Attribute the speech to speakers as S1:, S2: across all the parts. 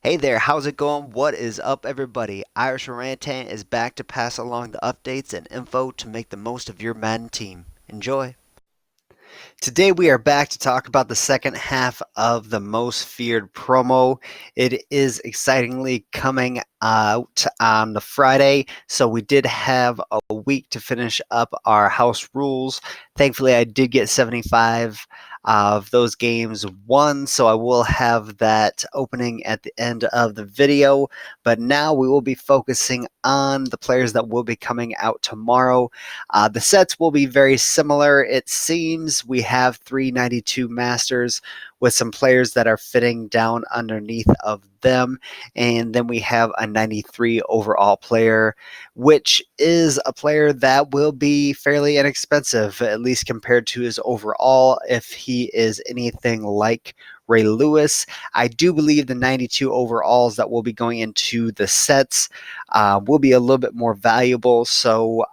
S1: Hey there, how's it going? What is up, everybody? Irish Orangutan is back to pass along the updates and info to make the most of your Madden team. Enjoy! Today we are back to talk about the second half of the Most Feared promo. It is excitingly coming out on the Friday, so we did have a week to finish up our house rules. Thankfully, I did get 75 of those games won, so I will have that opening at the end of the video. But now we will be focusing on the players that will be coming out tomorrow. The sets will be very similar. It seems we have 392 Masters with some players that are fitting down underneath of them. And then we have a 93 overall player, which is a player that will be fairly inexpensive, at least compared to his overall, if he is anything like Ray Lewis. I do believe the 92 overalls that will be going into the sets will be a little bit more valuable. So,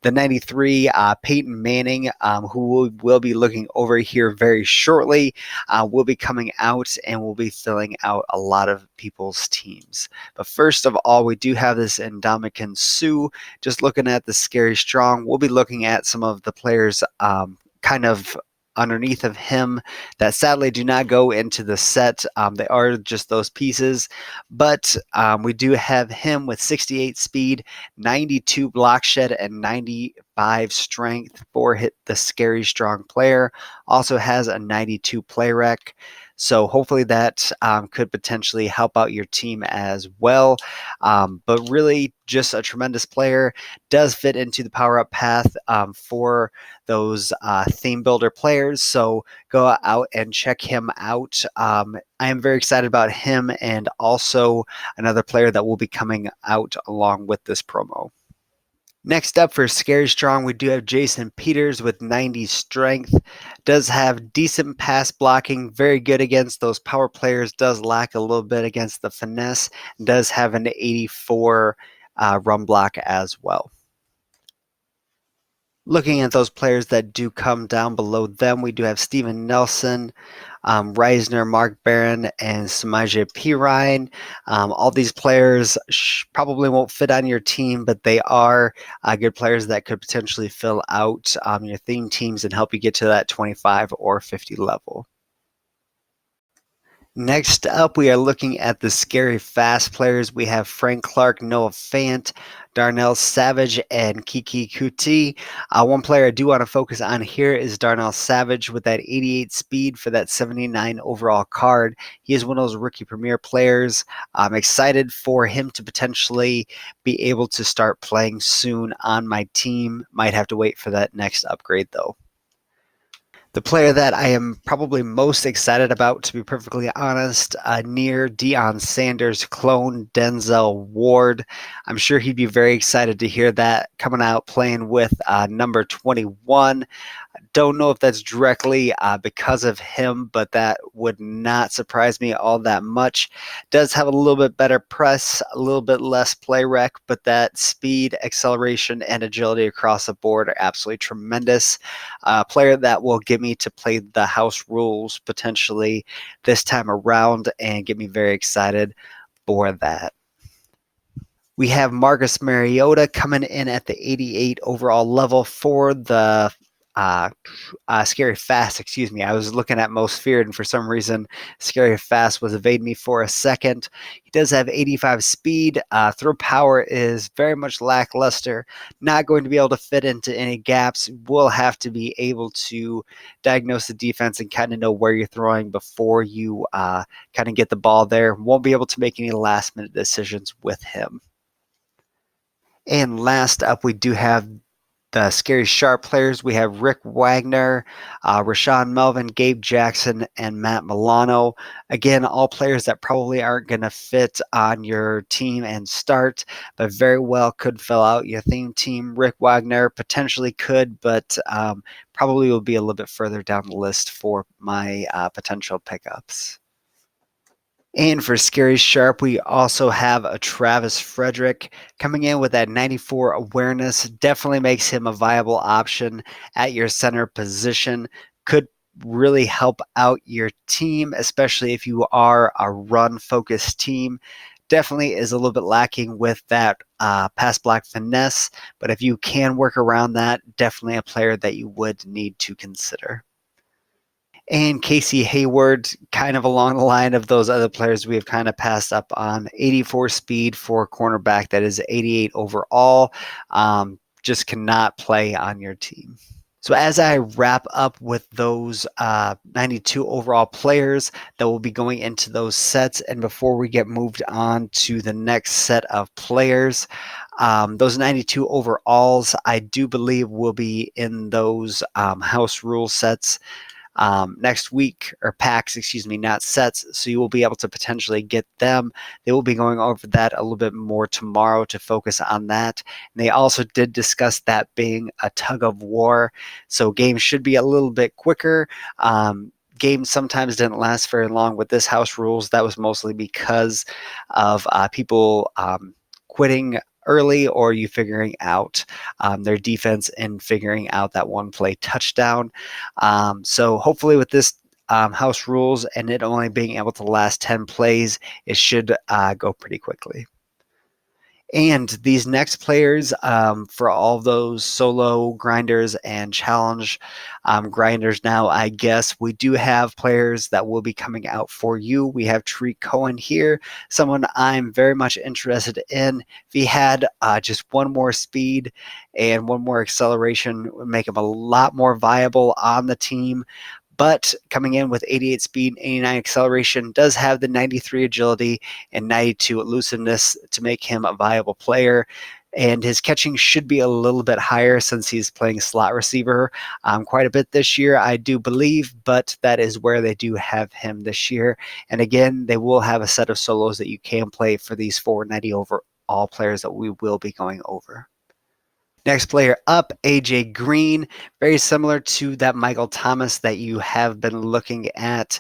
S1: the 93, Peyton Manning, who will be looking over here very shortly, will be coming out and will be filling out a lot of people's teams. But first of all, we do have this Ndamukong Suh. Just looking at the Scary Strong, we'll be looking at some of the players kind of underneath of him that sadly do not go into the set. They are just those pieces, but we do have him with 68 speed, 92 block shed, and 95 strength for hit the Scary Strong player. Also has a 92 play rec. So hopefully that could potentially help out your team as well. But really just a tremendous player. Does fit into the power up path for those theme builder players. So go out and check him out. I am very excited about him and also another player that will be coming out along with this promo. Next up for Scary Strong, we do have Jason Peters with 90 strength. Does have decent pass blocking, very good against those power players, does lack a little bit against the finesse, does have an 84 run block as well. Looking at those players that do come down below them, we do have Steven Nelson, Reisner, Mark Barron, and Samaje Perine. All these players probably won't fit on your team, but they are good players that could potentially fill out your theme teams and help you get to that 25 or 50 level. Next up, we are looking at the scary fast players. We have Frank Clark, Noah Fant, Darnell Savage, and Kiki Kuti. One player I do want to focus on here is Darnell Savage with that 88 speed for that 79 overall card. He is one of those rookie premier players. I'm excited for him to potentially be able to start playing soon on my team. Might have to wait for that next upgrade though. The player that I am probably most excited about, to be perfectly honest, near Deion Sanders' clone, Denzel Ward. I'm sure he'd be very excited to hear that coming out playing with number 21. Don't know if that's directly because of him, but that would not surprise me all that much. Does have a little bit better press, a little bit less play rec, but that speed, acceleration, and agility across the board are absolutely tremendous. Player that will get me to play the house rules potentially this time around and get me very excited for that. We have Marcus Mariota coming in at the 88 overall level for the uh, Scary Fast. Excuse me. I was looking at Most Feared, and for some reason, Scary Fast was evading me for a second. He does have 85 speed. Throw power is very much lackluster. Not going to be able to fit into any gaps. Will have to be able to diagnose the defense and kind of know where you're throwing before you kind of get the ball there. Won't be able to make any last minute decisions with him. And last up, we do have the scary sharp players. We have Rick Wagner, Rashawn Melvin, Gabe Jackson, and Matt Milano. Again, all players that probably aren't going to fit on your team and start, but very well could fill out your theme team. Rick Wagner potentially could, but probably will be a little bit further down the list for my potential pickups. And for Scary Sharp, we also have a Travis Frederick coming in with that 94 awareness. Definitely makes him a viable option at your center position. Could really help out your team, especially if you are a run-focused team. Definitely is a little bit lacking with that pass block finesse, but if you can work around that, definitely a player that you would need to consider. And Casey Hayward, kind of along the line of those other players we have kind of passed up on. 84 speed for cornerback, that is 88 overall. Just cannot play on your team. So as I wrap up with those 92 overall players that will be going into those sets, and before we get moved on to the next set of players, those 92 overalls, I do believe will be in those house rule sets next week, or packs, excuse me, not sets. So you will be able to potentially get them. They will be going over that a little bit more tomorrow to focus on that. And they also did discuss that being a tug of war. So games should be a little bit quicker. Games sometimes didn't last very long with this house rules. That was mostly because of people quitting early, or you figuring out their defense and figuring out that one play touchdown. So hopefully with this house rules and it only being able to last 10 plays, it should go pretty quickly. And these next players, for all those solo grinders and challenge grinders now, I guess we do have players that will be coming out for you. We have Tree Cohen here, someone I'm very much interested in. If he had just one more speed and one more acceleration, it would make him a lot more viable on the team. But coming in with 88 speed, 89 acceleration, does have the 93 agility and 92 elusiveness to make him a viable player. And his catching should be a little bit higher since he's playing slot receiver quite a bit this year, I do believe, but that is where they do have him this year. And again, they will have a set of solos that you can play for these 490 overall players that we will be going over. Next player up, AJ Green, very similar to that Michael Thomas that you have been looking at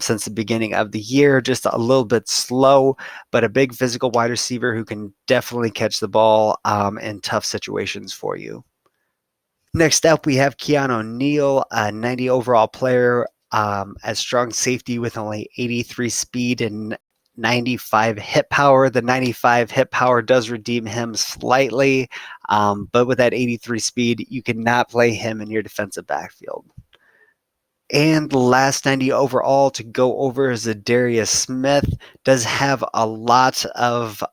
S1: since the beginning of the year. Just a little bit slow, but a big physical wide receiver who can definitely catch the ball in tough situations for you. Next up, we have Keanu Neal, a 90 overall player, as strong safety with only 83 speed and 95 hit power. The 95 hit power does redeem him slightly, but with that 83 speed, you cannot play him in your defensive backfield. And the last 90 overall to go over is Darius Smith. Does have a lot of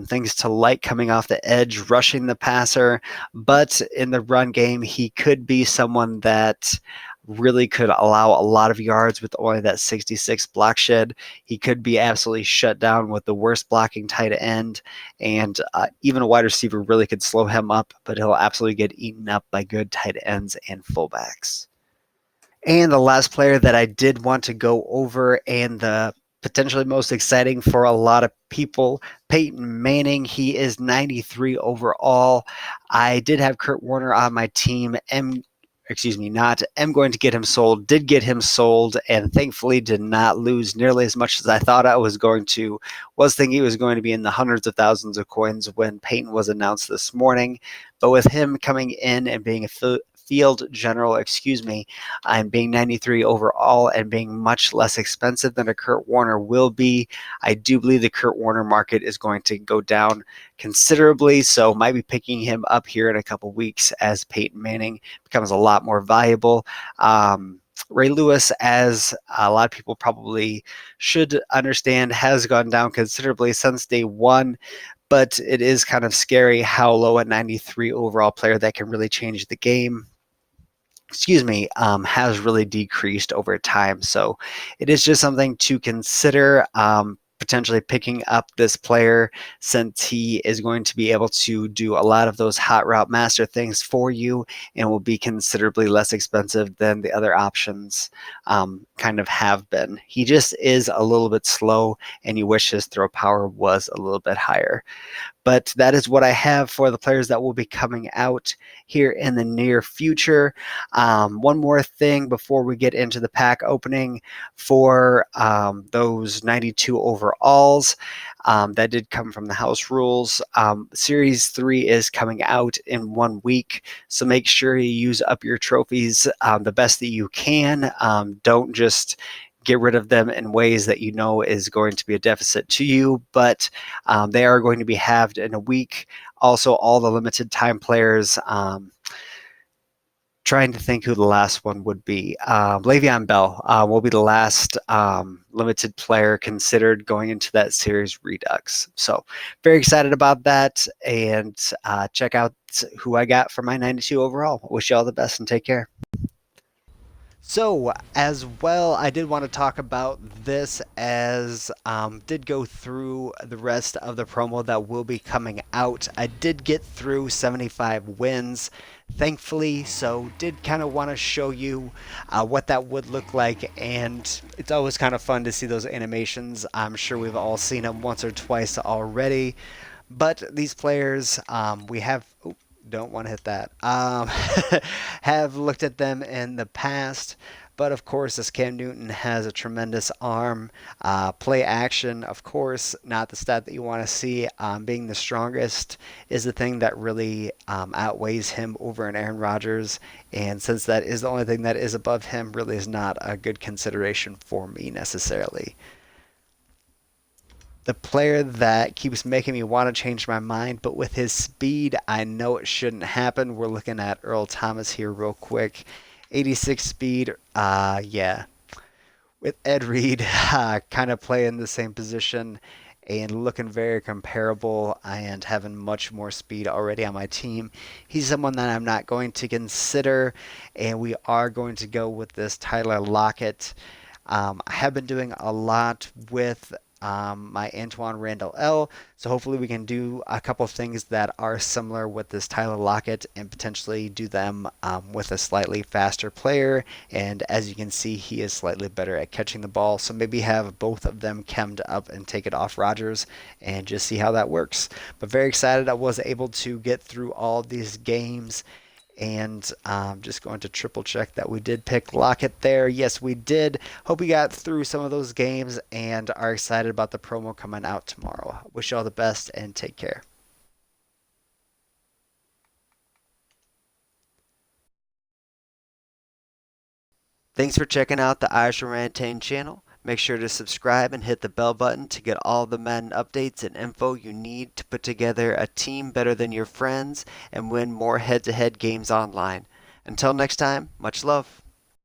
S1: things to like coming off the edge, rushing the passer, but in the run game, he could be someone that really could allow a lot of yards with only that 66 block shed. He could be absolutely shut down with the worst blocking tight end, and even a wide receiver really could slow him up, but he'll absolutely get eaten up by good tight ends and fullbacks. And the last player that I did want to go over, and the potentially most exciting for a lot of people, Peyton Manning. He is 93 overall. I did have Kurt Warner on my team. Am going to get him sold, did get him sold, and thankfully did not lose nearly as much as I thought I was going to. Was thinking he was going to be in the hundreds of thousands of coins when Peyton was announced this morning. But with him coming in and being a field general, and being 93 overall and being much less expensive than a Kurt Warner will be, I do believe the Kurt Warner market is going to go down considerably, so might be picking him up here in a couple weeks as Peyton Manning becomes a lot more valuable. Ray Lewis, as a lot of people probably should understand, has gone down considerably since day one, but it is kind of scary how low a 93 overall player that can really change the game has really decreased over time. So it is just something to consider, potentially picking up this player, since he is going to be able to do a lot of those hot route master things for you and will be considerably less expensive than the other options kind of have been. He just is a little bit slow, and you wish his throw power was a little bit higher. But that is what I have for the players that will be coming out here in the near future. One more thing before we get into the pack opening for those 92 overall overalls. That did come from the house rules. Series 3 is coming out in 1 week, so make sure you use up your trophies the best that you can. Don't just get rid of them in ways that you know is going to be a deficit to you, but they are going to be halved in a week. Also, all the limited time players. Trying to think who the last one would be. Le'Veon Bell will be the last limited player considered going into that series redux. So very excited about that, and check out who I got for my 92 overall. Wish you all the best and take care. So, as well, I did want to talk about this as did go through the rest of the promo that will be coming out. I did get through 75 wins, thankfully, so did kind of want to show you what that would look like, and it's always kind of fun to see those animations. I'm sure we've all seen them once or twice already, but these players, we have. Don't want to hit that. Have looked at them in the past, but of course, this Cam Newton has a tremendous arm. Play action, of course, not the stat that you want to see. Being the strongest is the thing that really outweighs him over an Aaron Rodgers, and since that is the only thing that is above him, really is not a good consideration for me necessarily. The player that keeps making me want to change my mind, but with his speed, I know it shouldn't happen. We're looking at Earl Thomas here, real quick. 86 speed, yeah. With Ed Reed kind of playing the same position and looking very comparable and having much more speed already on my team. He's someone that I'm not going to consider, and we are going to go with this Tyler Lockett. I have been doing a lot with my Antoine Randall L. So hopefully we can do a couple of things that are similar with this Tyler Lockett and potentially do them with a slightly faster player. And as you can see, he is slightly better at catching the ball. So maybe have both of them chemmed up and take it off Rodgers and just see how that works. But very excited I was able to get through all these games. And just going to triple check that we did pick Lockett there. Yes, we did. Hope we got through some of those games and are excited about the promo coming out tomorrow. Wish you all the best and take care. Thanks for checking out the Irish Orangutan channel. Make sure to subscribe and hit the bell button to get all the Madden updates and info you need to put together a team better than your friends and win more head-to-head games online. Until next time, much love.